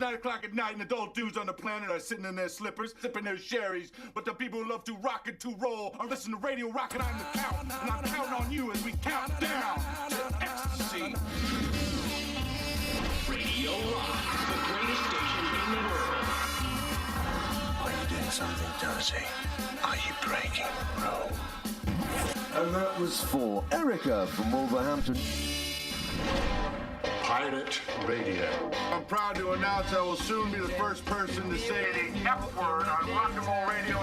9 o'clock at night and the old dudes on the planet are sitting in their slippers, sipping their sherries. But the people who love to rock and to roll are listening to Radio Rock and I'm the Count. And I'm counting on you as we count down to ecstasy. Radio Rock, the greatest station in the world. Are you doing something dirty? Are you breaking rules? And that was for Erica from Wolverhampton. Pirate Radio. I'm proud to announce I will soon be the first person to say the F word on rock and roll radio.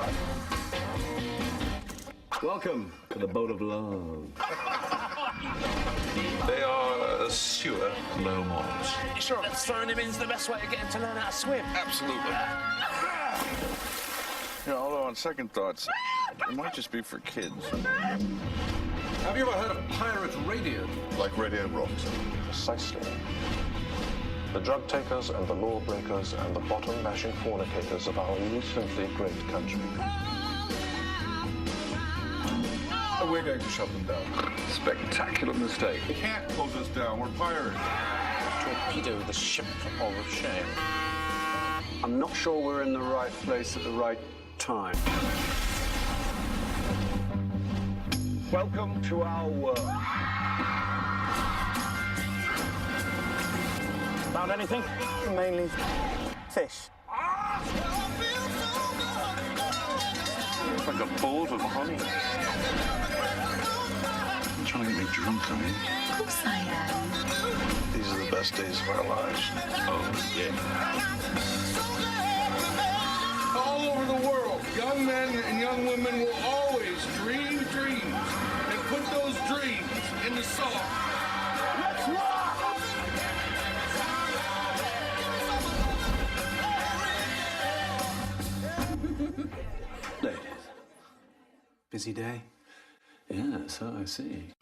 Welcome to the boat of love. They are sewer low models. You sure throwing him in's the best way to get him to learn how to swim? Absolutely. You know, although on second thoughts, it might just be for kids. Have you ever heard of pirate radio? Like Radio Rock. Precisely. The drug takers and the lawbreakers and the bottom-bashing fornicators of our recently great country. We're going to shut them down. Spectacular mistake. They can't close us down. We're pirates. Torpedo the ship of shame. I'm not sure we're in the right place at the right time. Welcome to our world. Found anything? Mainly fish. It's like a bolt of honey. You're trying to get me drunk, are you? Of course I am. These are the best days of our lives. Oh, yeah. All over the world, young men and young women will always dream dreams and put those dreams into song. Let's rock! Ladies. Busy day? Yeah, so I see.